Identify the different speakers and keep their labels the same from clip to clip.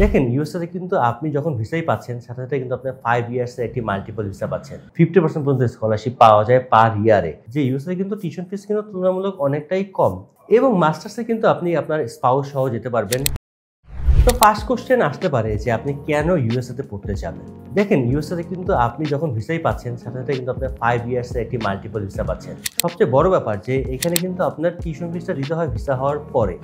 Speaker 1: দেখেন ইউএসএ তে কিন্তু আপনি যখন ভিসাই পাচ্ছেন সাথে সাথে কিন্তু আপনি 5 ইয়ার্সের একটি মাল্টিপল ভিসা পাচ্ছেন। 50% পর্যন্ত স্কলারশিপ পাওয়া যায় পার ইয়ারে। যে ইউএসএ কিন্তু টিউশন ফিস কিন্তু তুলনামূলক অনেকটাই কম এবং মাস্টার্সে কিন্তু আপনি আপনার স্পাউস সহ যেতে পারবেন। তো ফার্স্ট কোশ্চেন আসতে পারে যে আপনি কেন ইউএসএ তে পড়তে যাবেন। দেখেন ইউএসএ তে কিন্তু আপনি যখন ভিসাই পাচ্ছেন সাথে সাথে কিন্তু আপনি 5 ইয়ার্সের একটি মাল্টিপল ভিসা পাচ্ছেন। সবচেয়ে বড় ব্যাপার যে এখানে কিন্তু আপনার টিউশন ফিসটা দিতে হয় ভিসা হওয়ার পরে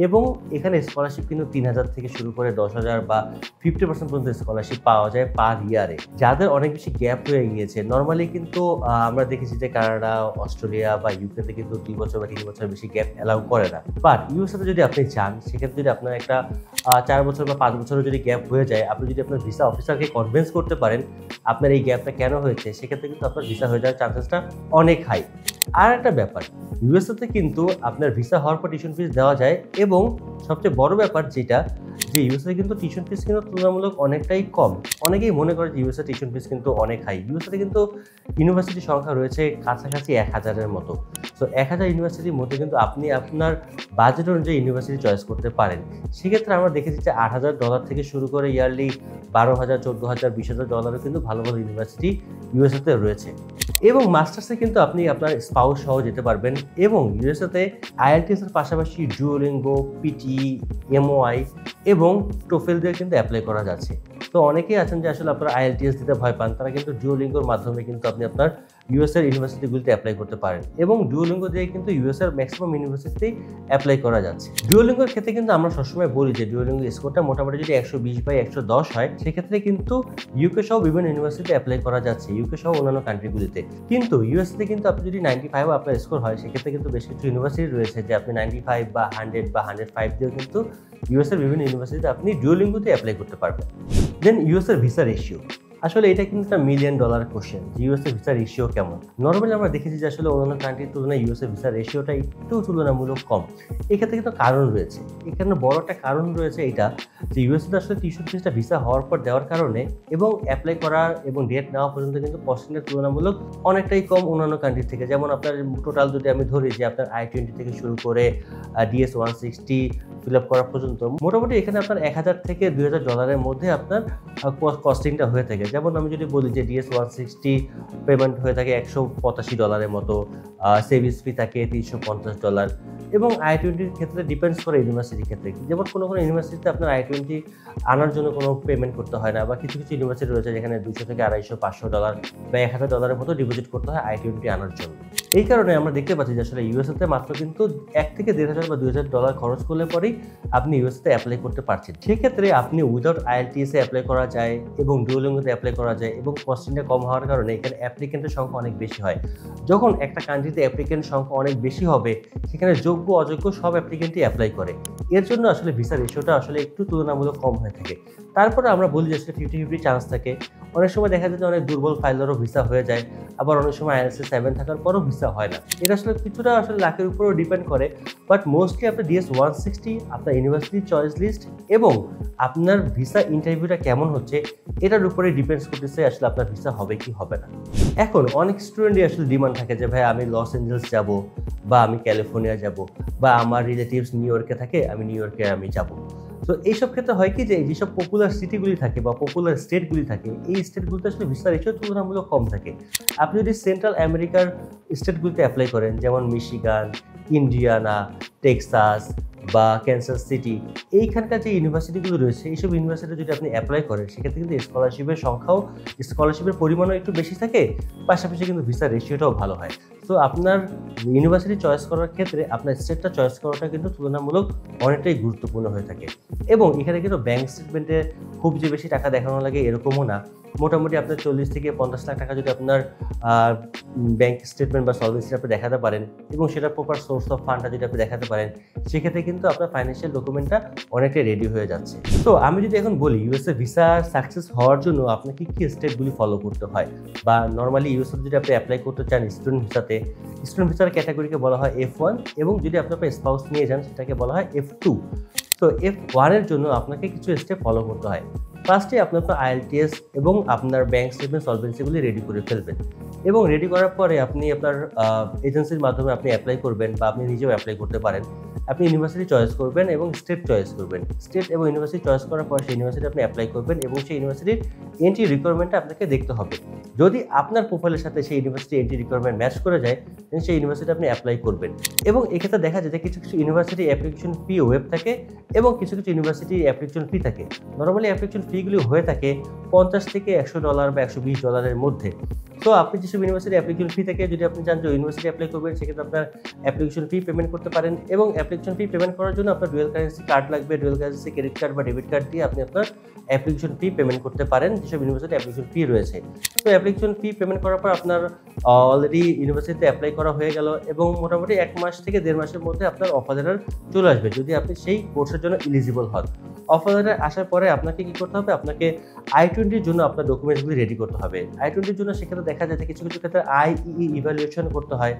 Speaker 1: এবং এখানে স্কলারশিপ কিন্তু 3000 থেকে শুরু করে 10,000 বা 50% পর্যন্ত স্কলারশিপ পাওয়া যায় পার ইয়ারে। যাদের অনেক বেশি গ্যাপ হয়ে গিয়েছে নর্মালি কিন্তু আমরা দেখেছি যে কানাডা, অস্ট্রেলিয়া বা ইউকেতে কিন্তু 2 বছর বা 3 বছরের বেশি গ্যাপ অ্যালাউ করে না। বাট ইউএসএতে যদি আপনি চান সেক্ষেত্রে যদি আপনার একটা 4 বছর বা 5 বছরের যদি গ্যাপ হয়ে যায়, আপনি যদি আপনার ভিসা অফিসারকে কনভিন্স করতে পারেন আপনার এই গ্যাপটা কেন হয়েছে, সেক্ষেত্রে কিন্তু আপনার ভিসা হয়ে যাওয়ার চান্সেসটা অনেক হাই। আর একটা ব্যাপার, ইউএসএতে কিন্তু আপনার ভিসা হওয়ার পর টিউশন ফিস দেওয়া যায় এবং সবচেয়ে বড় ব্যাপার যেটা যে ইউএসএ কিন্তু টিউশন ফিস কিন্তু তুলনামূলক অনেকটাই কম। অনেকেই মনে করে যে ইউএসএ টিউশন ফিস কিন্তু অনেক হাই। ইউএসএতে কিন্তু ইউনিভার্সিটির সংখ্যা রয়েছে কাছাকাছি 1000-এর মতো। সো 1000 ইউনিভার্সিটির মধ্যে কিন্তু আপনি আপনার বাজেট অনুযায়ী ইউনিভার্সিটি চয়েস করতে পারেন। সেক্ষেত্রে আমরা দেখেছি যে $8,000 থেকে শুরু করে ইয়ারলি 12,000, 14,000, $20,000 কিন্তু ভালো ভালো ইউনিভার্সিটি ইউএসএতে রয়েছে। এবং মাস্টার্সে কিন্তু আপনি আপনার স্পাউস সহ যেতে পারবেন এবং ইউএসএতে আইএলটিএস এর পাশাপাশি ডুওলিঙ্গো, পিটি, এমওআই এবং টোফেল দিয়ে কিন্তু অ্যাপ্লাই করা যাচ্ছে। তো অনেকেই আছেন যে আসলে আপনারা আইএলটিএস দিতে ভয় পান, তারা কিন্তু ডুওলিঙ্গোর মাধ্যমে কিন্তু আপনি আপনার ইউএসএর ইউনিভার্সিটিগুলিতে অ্যাপ্লাই করতে পারেন এবং ডুওলিঙ্গো দিয়ে কিন্তু ইউএসএর ম্যাক্সিমাম ইউনিভার্সিটিতেই অ্যাপ্লাই করা যাচ্ছে। ডুওলিঙ্গোর ক্ষেত্রে কিন্তু আমরা সবসময় বলি যে ডুওলিঙ্গো স্কোরটা মোটামুটি যদি 120/110 হয় সেক্ষেত্রে কিন্তু ইউকে সহ বিভিন্ন ইউনিভার্সিটিতে অ্যাপ্লাই করা যাচ্ছে, ইউকে সহ অন্যান্য কান্ট্রিগুলিতে। কিন্তু ইউএসএতে কিন্তু আপনি যদি 95 আপনার স্কোর হয় সেক্ষেত্রে কিন্তু বেশ কিছু ইউনিভার্সিটি রয়েছে যে আপনি 95 বা 100 বা 105 দিয়েও কিন্তু ইউএসএর বিভিন্ন ইউনিভার্সিটিতে আপনি ডুওলিঙ্গোতে অ্যাপ্লাই করতে পারবেন। দেন ইউএসএর ভিসা রেশিও, আসলে এটা কিন্তু একটা $1 মিলিয়ন কোশ্চেন যে ইউএসএ ভিসা রেশিও কেমন। নর্মালি আমরা দেখেছি যে আসলে অন্যান্য কান্ট্রির তুলনায় ইউএসএ ভিসা রেশিওটা একটু তুলনামূলক কম। এক্ষেত্রে কিন্তু কারণ রয়েছে, এখানে বড় একটা কারণ রয়েছে এটা যে ইউএসএতে আসলে টিউশন ফিসটা ভিসা হওয়ার পর দেওয়ার কারণে এবং অ্যাপ্লাই করার এবং ডেট নেওয়া পর্যন্ত কিন্তু কস্টিংটা তুলনামূলক অনেকটাই কম অন্যান্য কান্ট্রি থেকে। যেমন আপনার টোটাল যদি আমি ধরি যে আপনার I-20 থেকে শুরু করে DS-160 ফিল আপ করা পর্যন্ত মোটামুটি এখানে আপনার $1,000 থেকে $2,000 মধ্যে আপনার কস্টিংটা হয়ে থাকে। যেমন আমি যদি বলি যে DS-160 পেমেন্ট হয়ে থাকে $185 মতো, সেভিস ফি থাকে $350 এবং I-20 ক্ষেত্রে ডিপেন্ডস করে ইউনিভার্সিটির ক্ষেত্রে। যেমন কোনো ইউনিভার্সিটিতে আপনার I-20 আনার জন্য কোনো পেমেন্ট করতে হয় না বা কিছু কিছু ইউনিভার্সিটি রয়েছে যেখানে $200 থেকে $250, $500 বা $1,000 মতো ডিপোজিট করতে হয় I-20 আনার জন্য। এই কারণে আমরা দেখতে পাচ্ছি যে আসলে ইউএসএতে মাত্র কিন্তু $1,000 থেকে $1,500 বা $2,000 খরচ করলে পরেই আপনি ইউএসএতে অ্যাপ্লাই করতে পারছেন। সেক্ষেত্রে আপনি উইদাউট আইএলটিএসে অ্যাপ্লাই করা যায় এবং ডুওলিঙ্গোতে অ্যাপ্লাই করা যায় এবং কস্টিংটা কম হওয়ার কারণে এখানে অ্যাপ্লিকেন্টের সংখ্যা অনেক বেশি হয়। যখন একটা কান্ট্রিতে অ্যাপ্লিকেন্ট সংখ্যা অনেক বেশি হবে সেখানে যোগ্য অযোগ্য সব অ্যাপ্লিকেন্টই অ্যাপ্লাই করে। এর জন্য আসলে ভিসা রেশিওটা আসলে একটু তুলনামূলক কম হয়ে থাকে। তারপরে আমরা বলি যে আসলে 50-50 চান্স থাকে। অনেক সময় দেখা যায় যে অনেক দুর্বল ফাইলেরও ভিসা হয়ে যায়, আবার অনেক সময় IELTS 7 থাকার পরও ভিসা হয় না। এটা আসলে কিছুটা আসলে লাকের উপরেও ডিপেন্ড করে, বাট মোস্টলি আপনার DS-160 আপনার ইউনিভার্সিটি চয়েস লিস্ট এবং আপনার ভিসা ইন্টারভিউটা কেমন হচ্ছে এটার উপরে ডিপেন্ডস করতেছে আসলে আপনার ভিসা হবে কি হবে না। এখন অনেক স্টুডেন্টই আসলে ডিমান্ড থাকে যে ভাই আমি লস এঞ্জেলস যাব বা আমি ক্যালিফোর্নিয়া যাব বা আমার রিলেটিভস নিউ ইয়র্কে থাকে আমি নিউ ইয়র্কে আমি যাব। তো এইসব ক্ষেত্রে হয় কি যে যেসব পপুলার সিটিগুলি থাকে বা পপুলার স্টেটগুলি থাকে এই স্টেটগুলিতে আসলে ভিসা রেশিও তুলনামূলক কম থাকে। আপনি যদি সেন্ট্রাল আমেরিকার স্টেটগুলিতে অ্যাপ্লাই করেন যেমন মিশিগান, ইন্ডিয়ানা, টেক্সাস বা ক্যানসাস সিটি, এইখানকার যে ইউনিভার্সিটিগুলো রয়েছে এইসব ইউনিভার্সিটি যদি আপনি অ্যাপ্লাই করেন সেক্ষেত্রে কিন্তু স্কলারশিপের সংখ্যাও স্কলারশিপের পরিমাণও একটু বেশি থাকে, পাশাপাশি কিন্তু ভিসা রেশিওটাও ভালো হয়। তো আপনার ইউনিভার্সিটি চয়েস করার ক্ষেত্রে আপনার স্টেটটা চয়েস করাটা কিন্তু তুলনামূলক অনেকটাই গুরুত্বপূর্ণ হয়ে থাকে এবং এখানে কিন্তু ব্যাংক স্টেটমেন্টে খুব যে বেশি টাকা দেখানো লাগে এরকমও না। মোটামুটি আপনার 40 থেকে 50 লাখ টাকা যদি আপনার ব্যাংক স্টেটমেন্ট বা সলভেন্সি আপনি দেখাতে পারেন এবং সেটা প্রপার সোর্স অফ ফান্ডটা যদি আপনি দেখাতে পারেন সেক্ষেত্রে কিন্তু আপনার ফাইন্যান্সিয়াল ডকুমেন্টটা অনেকটাই রেডি হয়ে যাচ্ছে। তো আমি যদি এখন বলি ইউএসএ ভিসা সাকসেস হওয়ার জন্য আপনাকে কী স্টেপগুলি ফলো করতে হয় বা নর্মালি ইউএসএ যদি আপনি অ্যাপ্লাই করতে চান স্টুডেন্ট ভিসাতে, স্টুডেন্ট ভিসার ক্যাটাগরিকে বলা হয় F1 এবং যদি আপনি আপনার স্পাউস নিয়ে যান সেটাকে বলা হয় F2। তো F1 এর জন্য আপনাকে কিছু স্টেপ ফলো করতে হয়। ফার্স্টে আপনি আপনার IELTS এবং আপনার ব্যাংক স্টেটমেন্ট সলভেন্সিগুলি রেডি করে ফেলবেন এবং রেডি করার পরে আপনি আপনার এজেন্সির মাধ্যমে আপনি অ্যাপ্লাই করবেন বা আপনি নিজেও অ্যাপ্লাই করতে পারেন। আপনি ইউনিভার্সিটি চয়েস করবেন এবং স্টেট চয়েস করবেন। স্টেট এবং ইউনিভার্সিটি চয়েস করার পর সেই ইউনিভার্সিটি আপনি অ্যাপ্লাই করবেন এবং সেই ইউনিভার্সিটির এন্ট্রি রিকোয়ারমেন্টটা আপনাকে দেখতে হবে। যদি আপনার প্রোফাইলের সাথে সেই ইউনিভার্সিটি এন্ট্রি রিকোয়ারমেন্ট ম্যাচ করে যায়, দেন সেই ইউনিভার্সিটি আপনি অ্যাপ্লাই করবেন। এবং এক্ষেত্রে দেখা যায় যে কিছু কিছু ইউনিভার্সিটি অ্যাপ্লিকেশন ফি ওয়েব থাকে এবং কিছু কিছু ইউনিভার্সিটি অ্যাপ্লিকেশন ফি থাকে। নর্মালি অ্যাপ্লিকেশন ফিগুলি হয়ে থাকে $50 থেকে $100 বা $120 মধ্যে। তো আপনি যেসব ইউনিভার্সিটি অ্যাপ্লিকেশন ফি থেকে যদি আপনি চান যে ইউনিভার্সিটি অ্যাপ্লাই করবেন, সেক্ষেত্রে আপনার অ্যাপ্লিকেশন ফি পেমেন্ট করতে পারেন এবং অ্যাপ্লিকেশন ফি পেমেন্ট করার জন্য আপনার ডুয়াল কারেন্সি কার্ড লাগবে। ডুয়াল কারেন্সি ক্রেডিট কার্ড বা ডেবিট কার্ড দিয়ে আপনি আপনার অ্যাপ্লিকেশন ফি পেমেন্ট করতে পারেন যেসব ইউনিভার্সিটি অ্যাপ্লিকেশন ফি রয়েছে। তো অ্যাপ্লিকেশন ফি পেমেন্ট করার পর আপনার অলরেডি ইউনিভার্সিটিতে অ্যাপ্লাই করা হয়ে গেল এবং মোটামুটি 1 মাস থেকে 1.5 মাসের মধ্যে আপনার অফার লেটার চলে আসবে যদি আপনি সেই কোর্সের জন্য এলিজিবল হন। অফার লেটার আসার পরে আপনাকে কি করতে হবে? আপনাকে I-20 জন্য আপনার ডকুমেন্টসগুলি রেডি করতে হবে। I-20 জন্য সেক্ষেত্রে দেখা যায় যে কিছু কিছু ক্ষেত্রে IEE ইভ্যালুয়েশন করতে হয়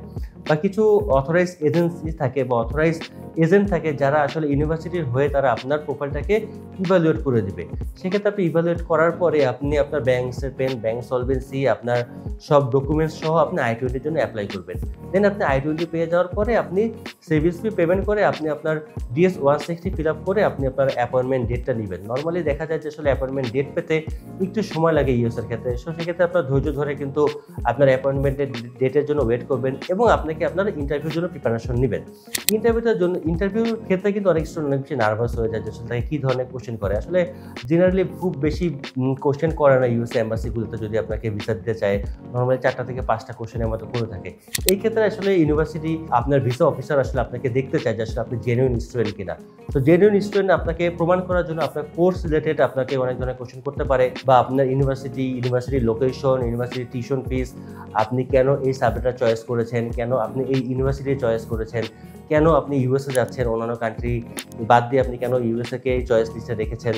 Speaker 1: বা কিছু অথরাইজ এজেন্সি থাকে বা অথরাইজ এজেন্ট থাকে যারা আসলে ইউনিভার্সিটির হয়ে তারা আপনার প্রোফাইলটাকে ইভ্যালুয়েট করে দিবে। সেক্ষেত্রে আপনি ইভ্যালুয়েট করার পরে আপনি আপনার ব্যাংক স্টেটমেন্ট, ব্যাংক সলভেন্সি, আপনার সব ডকুমেন্টস সহ আপনি I-20 জন্য অ্যাপ্লাই করবেন। দেন আপনি I-20 পেয়ে যাওয়ার পরে আপনি সার্ভিস ফি পেমেন্ট করে আপনি আপনার DS-160 ফিল আপ করে আপনি আপনার অ্যাপয়েন্টমেন্ট ডেটটা নেবেন। নর্মালি দেখা যায় যে আসলে অ্যাপয়েন্টমেন্ট ডেট পেতে একটু সময় লাগে ইউএসের ক্ষেত্রে। সো সেক্ষেত্রে আপনার ধৈর্য ধরে কিন্তু আপনার অ্যাপয়েন্টমেন্টের ডেটের জন্য ওয়েট করবেন এবং আপনাকে আপনার ইন্টারভিউর জন্য প্রিপারেশন নেবেন। ইন্টারভিউর ক্ষেত্রে কিন্তু অনেক স্টুডেন্ট অনেক বেশি নার্ভাস হয়ে যায় যে আসলে তাকে কী ধরনের কোশ্চেন করে। আসলে জেনারেলি খুব বেশি কোশ্চেন করে না ইউএসএ এম্বাসিগুলোতে যদি আপনাকে ভিসা দিতে চায়। নর্মালি 4টা থেকে 5টা কোশ্চেনের মতো করে থাকে। এই ক্ষেত্রে আসলে ইউনিভার্সিটি আপনার ভিসা অফিসার আসলে আপনাকে দেখতে চায় যে আসলে আপনি জেনুইন স্টুডেন্ট কিনা। তো জেনুইন স্টুডেন্ট আপনাকে প্রমাণ করার জন্য আপনার কোর্স রিলেটেড আপনাকে অনেক ধরনের কোশ্চেন করতে পারে বা আপনার ইউনিভার্সিটির লোকেশন, ইউনিভার্সিটির টিউশন ফিস, আপনি কেন এই সাবজেক্টটা চয়েস করেছেন, কেন আপনি এই ইউনিভার্সিটি চয়েস করেছেন, কেন আপনি ইউএসএ যাচ্ছেন, অন্যান্য কান্ট্রি বাদ দিয়ে আপনি কেন ইউএসএকে চয়েস লিস্টে রেখেছেন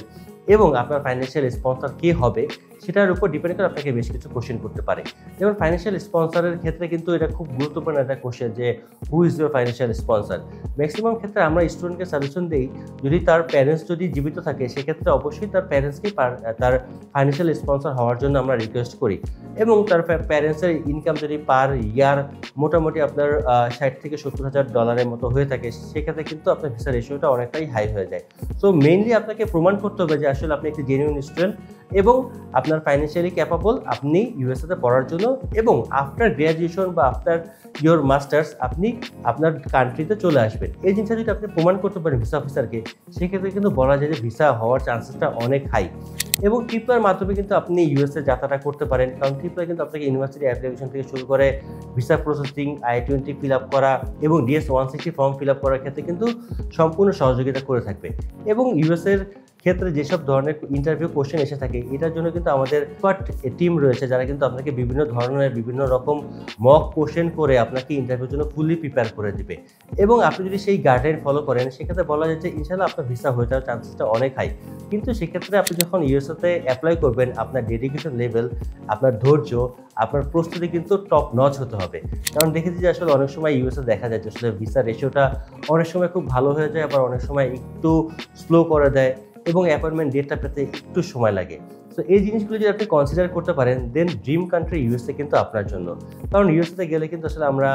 Speaker 1: এবং আপনার ফাইন্যান্সিয়াল স্পন্সর কে হবে সেটার উপর ডিপেন্ড করে আপনাকে বেশ কিছু কোশ্চেন করতে পারে। যেমন ফাইন্যান্সিয়াল স্পন্সরের ক্ষেত্রে কিন্তু এটা খুব গুরুত্বপূর্ণ একটা কোশ্চেন যে who is your financial sponsor. Maximum ক্ষেত্রে আমরা স্টুডেন্টকে সাজেশন দিই যদি তার প্যারেন্টস যদি জীবিত থাকে সেক্ষেত্রে অবশ্যই তার প্যারেন্টসকেই তার ফাইন্যান্সিয়াল স্পন্সর হওয়ার জন্য আমরা রিকোয়েস্ট করি এবং তার প্যারেন্টসের ইনকাম যদি পার ইয়ার মোটামুটি আপনার $60,000 থেকে $70,000 মতো হয়ে থাকে সেক্ষেত্রে কিন্তু আপনার ভিসা রেশিওটা অনেকটাই হাই হয়ে যায়। সো মেইনলি আপনাকে প্রমাণ করতে হবে যে আসলে আপনি একটি জেনুইন স্টুডেন্ট এবং আপনার ফাইন্যান্সিয়ালি ক্যাপাবল আপনি ইউএসএতে পড়ার জন্য এবং আফটার গ্র্যাজুয়েশন বা আফটার ইয়োর মাস্টার্স আপনি আপনার কান্ট্রিতে চলে আসবেন। এই জিনিসটা যদি আপনি প্রমাণ করতে পারেন ভিসা অফিসারকে সেক্ষেত্রে কিন্তু বলা যায় যে ভিসা হওয়ার চান্সেসটা অনেক হাই এবং ট্রিপলার মাধ্যমে কিন্তু আপনি ইউএসএ যাত্রাটা করতে পারেন। কারণ ট্রিপলার কিন্তু আপনাকে ইউনিভার্সিটি অ্যাপ্লিকেশন থেকে শুরু করে visa processing, I-20 fill up করা এবং DS-160 ফর্ম ফিল আপ করার ক্ষেত্রে কিন্তু সম্পূর্ণ সহযোগিতা করে থাকবে এবং ইউএসএর ক্ষেত্রে যেসব ধরনের ইন্টারভিউ কোশ্চেন এসে থাকে এটার জন্য কিন্তু আমাদের এক্সপার্ট টিম রয়েছে যারা কিন্তু আপনাকে বিভিন্ন ধরনের বিভিন্ন রকম মক কোশ্চেন করে আপনাকে ইন্টারভিউর জন্য ফুললি প্রিপেয়ার করে দিবে এবং আপনি যদি সেই গাইডলাইন ফলো করেন সেক্ষেত্রে বলা যায় যে ইনশাআল্লাহ আপনার ভিসা হয়ে যাওয়ার চান্সেসটা অনেক হাই। কিন্তু সেক্ষেত্রে আপনি যখন ইউএসএতে অ্যাপ্লাই করবেন আপনার ডেডিকেশন লেভেল, আপনার ধৈর্য, আপনার প্রস্তুতি কিন্তু টপ নচ হতে হবে। কারণ দেখেছি যে আসলে অনেক সময় ইউএসএ দেখা যায় যে আসলে ভিসা রেশিওটা অনেক সময় খুব ভালো হয়ে যায় আবার অনেক সময় একটু স্লো করে দেয় এবং অ্যাপয়েন্টমেন্ট ডেটটা পেতে একটু সময় লাগে। সো এই জিনিসগুলো যদি আপনি কনসিডার করতে পারেন দেন ড্রিম কান্ট্রি ইউএসএ কিন্তু আপনার জন্য। কারণ ইউএসএতে গেলে কিন্তু আসলে আমরা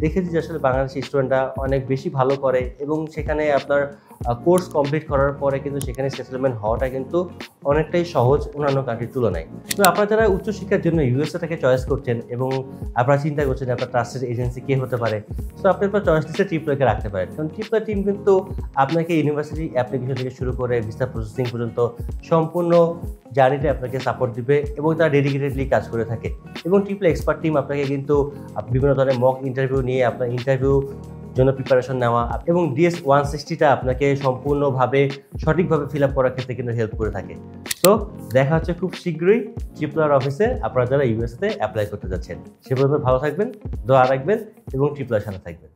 Speaker 1: দেখেছি যে আসলে বাংলাদেশি স্টুডেন্টরা অনেক বেশি ভালো করে এবং সেখানে আপনার কোর্স কমপ্লিট করার পরে কিন্তু সেখানে সেটেলমেন্ট হওয়াটা কিন্তু অনেকটাই সহজ অন্যান্য কান্ট্রির তুলনায়। তো আপনারা যারা উচ্চশিক্ষার জন্য ইউএসএটাকে চয়েস করছেন এবং আপনারা চিন্তা করছেন আপনার ট্রাস্টেড এজেন্সি কে হতে পারে, সো আপনি আপনার চয়েস লিস্টে ট্রিপলারকে রাখতে পারেন। কারণ ট্রিপলার টিম কিন্তু আপনাকে ইউনিভার্সিটি অ্যাপ্লিকেশন থেকে শুরু করে ভিসা প্রসেসিং পর্যন্ত সম্পূর্ণ জার্নিতে আপনাকে সাপোর্ট দিবে এবং তারা ডেডিকেটেডলি কাজ করে থাকে এবং ট্রিপল এক্সপার্ট টিম আপনাকে কিন্তু বিভিন্ন ধরনের মক ইন্টারভিউ নিয়ে আপনার ইন্টারভিউ জন্য প্রিপারেশন নেওয়া এবং DS-160টা আপনাকে সম্পূর্ণভাবে সঠিকভাবে ফিল আপ করার ক্ষেত্রে কিন্তু হেল্প করে থাকে। তো দেখা হচ্ছে খুব শীঘ্রই ট্রিপলার অফিসে আপনারা যারা ইউএসএতে অ্যাপ্লাই করতে যাচ্ছেন। সে পর্যন্ত ভালো থাকবেন, দোয়া রাখবেন এবং ট্রিপলার সাথে থাকবেন।